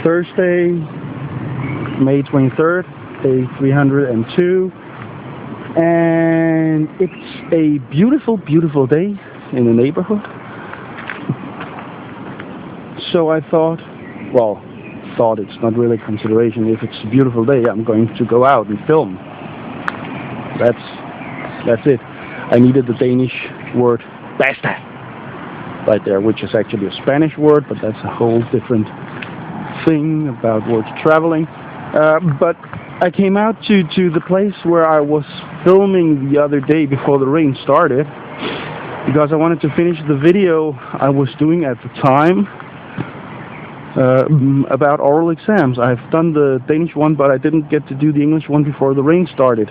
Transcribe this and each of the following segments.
Thursday, May 23rd, day 302, and it's a beautiful, beautiful day in the neighborhood. So I thought it's not really a consideration. If it's a beautiful day, I'm going to go out and film. That's it. I needed the Danish word basta right there, which is actually a Spanish word, but that's a whole different thing about words traveling. But I came out to the place where I was filming the other day before the rain started, because I wanted to finish the video I was doing at the time about oral exams. I've done the Danish one, but I didn't get to do the English one before the rain started.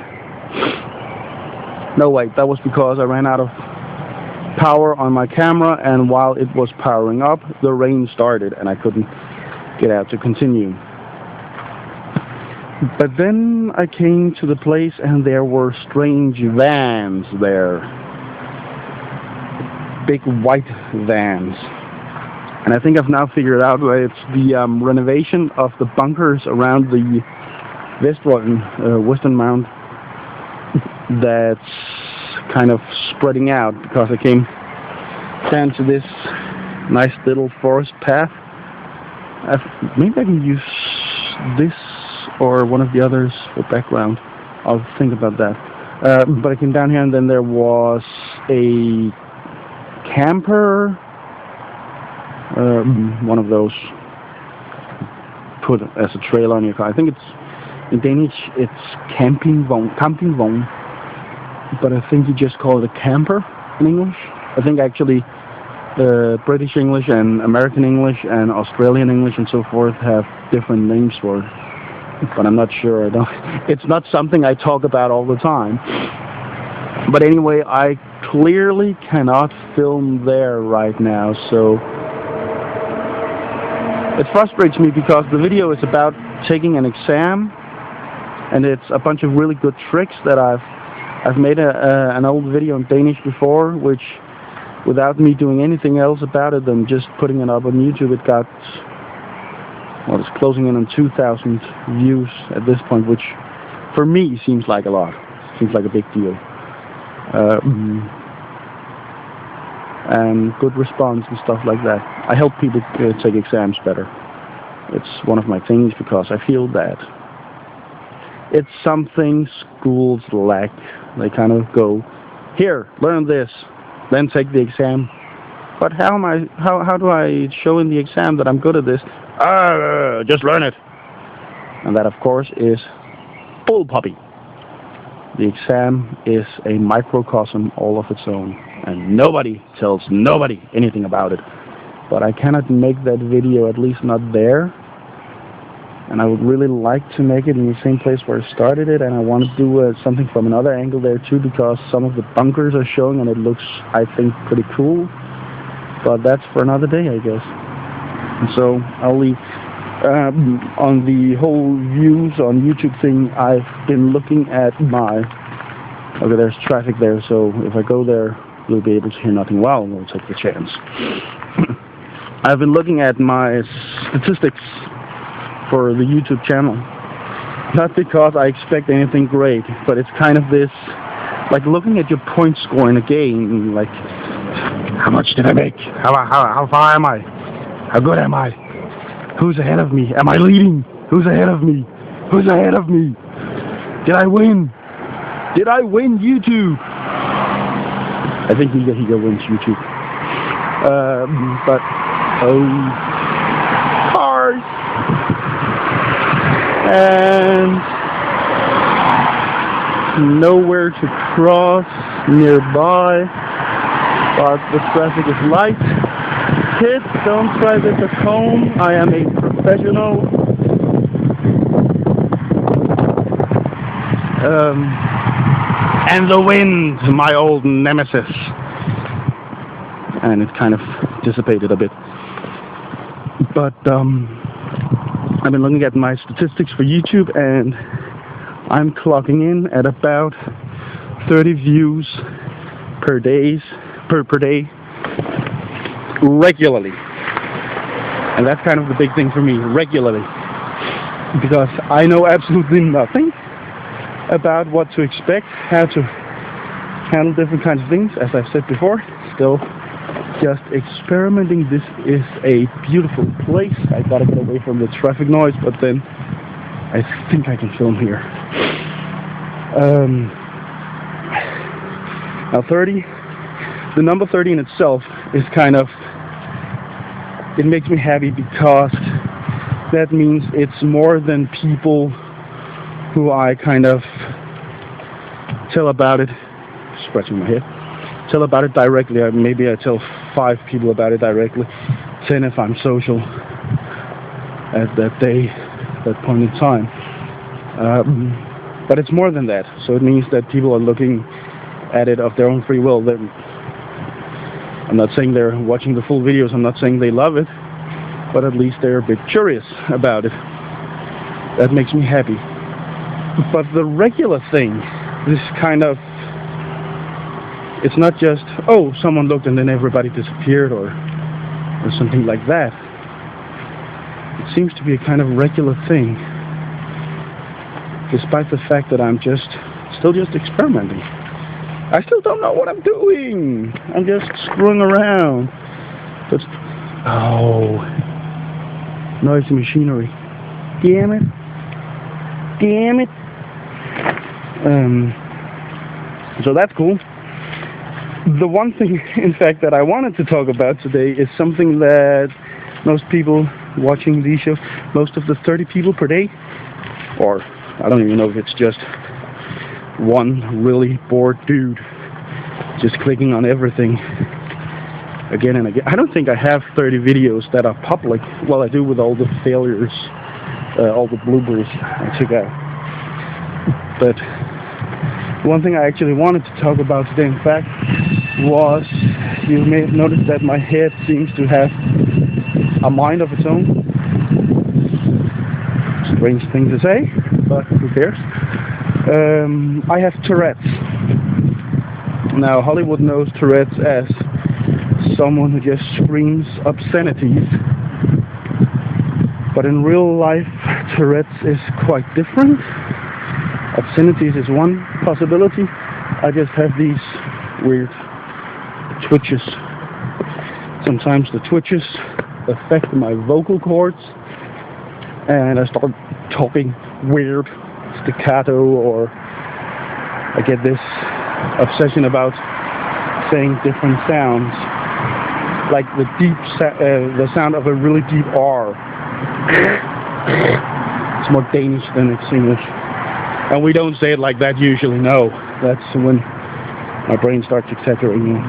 No, wait, that was because I ran out of power on my camera, and while it was powering up, the rain started and I couldn't get out to continue. But then I came to the place and there were strange vans there. Big white vans. And I think I've now figured out why it's the renovation of the bunkers around the Western Mount that's kind of spreading out, because I came down to this nice little forest path. Maybe I can use this or one of the others for background. I'll think about that. But I came down here, and then there was a camper, one of those put as a trailer on your car. I think it's in Danish it's campingvogn, but I think you just call it a camper in English. I think actually British English and American English and Australian English and so forth have different names for it, but I'm not sure. It's not something I talk about all the time. But anyway, I clearly cannot film there right now, so it frustrates me, because the video is about taking an exam, and it's a bunch of really good tricks that I've made an old video in Danish before, which, without me doing anything else about it than just putting it up on YouTube, it got, well, it's closing in on 2,000 views at this point, which for me seems like a lot, seems like a big deal. And good response and stuff like that. I help people take exams better. It's one of my things, because I feel that it's something schools lack. They kind of go, here, learn this, then take the exam. But how do I show in the exam that I'm good at this? Just learn it. And that, of course, is bull puppy. The exam is a microcosm all of its own, and nobody tells nobody anything about it. But I cannot make that video, at least not there. And I would really like to make it in the same place where I started it, and I want to do something from another angle there too, because some of the bunkers are showing and it looks, I think, pretty cool. But that's for another day, I guess. And so I'll leave. On the whole views on YouTube thing, I've been looking at my... Okay, there's traffic there, so if I go there, you'll be able to hear nothing. Well, we'll take the chance. I've been looking at my statistics for the YouTube channel. Not because I expect anything great, but it's kind of this, like looking at your point score in a game, like, how much did I make? How far am I? How good am I? Who's ahead of me? Am I leading? Who's ahead of me? Who's ahead of me? Did I win? Did I win YouTube? I think Higa wins YouTube. But, cars! And nowhere to cross nearby, but the traffic is light. Kids, don't try this at home. I am a professional. And the wind, my old nemesis. And it kind of dissipated a bit. But I've been looking at my statistics for YouTube, and I'm clocking in at about 30 views per day regularly. And that's kind of the big thing for me, regularly. Because I know absolutely nothing about what to expect, how to handle different kinds of things, as I've said before. Still just experimenting. This is a beautiful place. I gotta get away from the traffic noise, but then I think I can film here. Now 30, the number 30 in itself is kind of, it makes me happy because that means it's more than people who I kind of tell about it, scratching my head, tell about it directly. Maybe I tell 5 people about it directly, 10 if I'm social at that day, that point in time. But it's more than that, so it means that people are looking at it of their own free will. I'm not saying they're watching the full videos, I'm not saying they love it, but at least they're a bit curious about it. That makes me happy. But the regular thing, this kind of, it's not just, oh, someone looked and then everybody disappeared, or something like that. It seems to be a kind of regular thing, despite the fact that I'm still just experimenting. I still don't know what I'm doing. I'm just screwing around. But, oh, noisy machinery. Damn it. Damn it. So that's cool. The one thing, in fact, that I wanted to talk about today is something that most people watching these shows, most of the 30 people per day, or I don't even know if it's just one really bored dude just clicking on everything again and again. I don't think I have 30 videos that are public. Well, I do with all the failures, all the bloopers I took out. But one thing I actually wanted to talk about today, in fact, was, you may have noticed that my head seems to have a mind of its own. Strange thing to say, but who cares? I have Tourette's. Now, Hollywood knows Tourette's as someone who just screams obscenities. But in real life, Tourette's is quite different. Obscenities is one possibility. I just have these weird twitches. Sometimes the twitches affect my vocal cords, and I start talking weird staccato, or I get this obsession about saying different sounds, like the sound of a really deep R. It's more Danish than it's English, and we don't say it like that usually. No, that's when my brain starts exaggerating.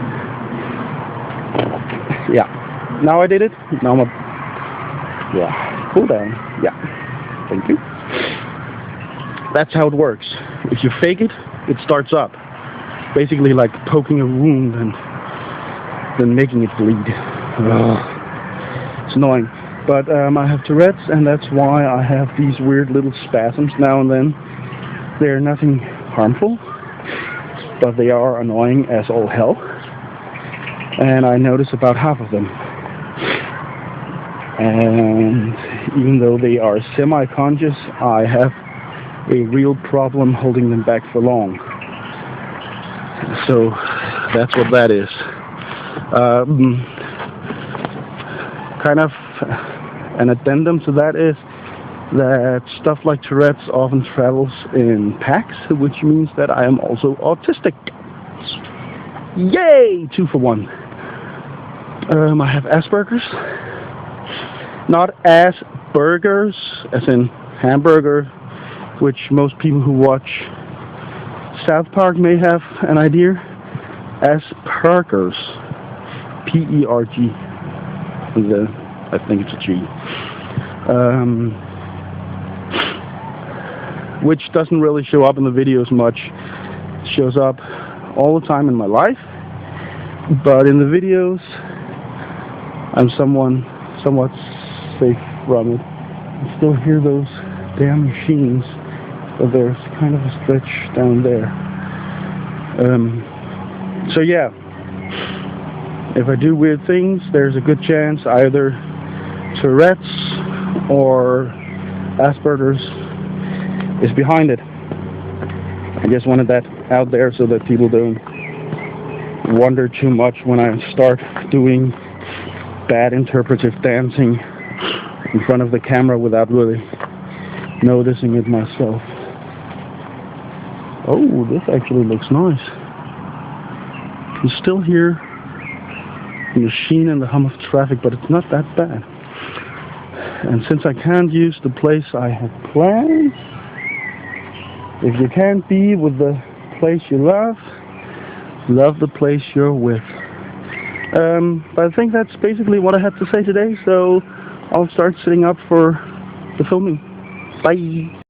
Yeah, now I did it. Now yeah, cool down. Yeah, thank you. That's how it works. If you fake it, it starts up. Basically like poking a wound and then making it bleed. It's annoying. But I have Tourette's, and that's why I have these weird little spasms now and then. They're nothing harmful, but they are annoying as all hell. And I notice about half of them. And even though they are semi-conscious, I have a real problem holding them back for long. So that's what that is. Kind of an addendum to that is that stuff like Tourette's often travels in packs, which means that I am also autistic. Yay! 2 for 1. I have Asperger's. Not Asperger's, as in hamburger, which most people who watch South Park may have an idea. Asperger's. P-E-R-G. I think it's a G. Which doesn't really show up in the videos much. It shows up all the time in my life, but in the videos I'm somewhat safe from it. I still hear those damn machines, but there's kind of a stretch down there. So yeah, if I do weird things, there's a good chance either Tourette's or Asperger's is behind it. I just wanted that out there so that people don't wonder too much when I start doing bad interpretive dancing in front of the camera without really noticing it myself. Oh, this actually looks nice. You can still hear the machine and the hum of traffic, but it's not that bad. And since I can't use the place I had planned, if you can't be with the place you love the place you're with. But I think that's basically what I had to say today, so I'll start setting up for the filming. Bye!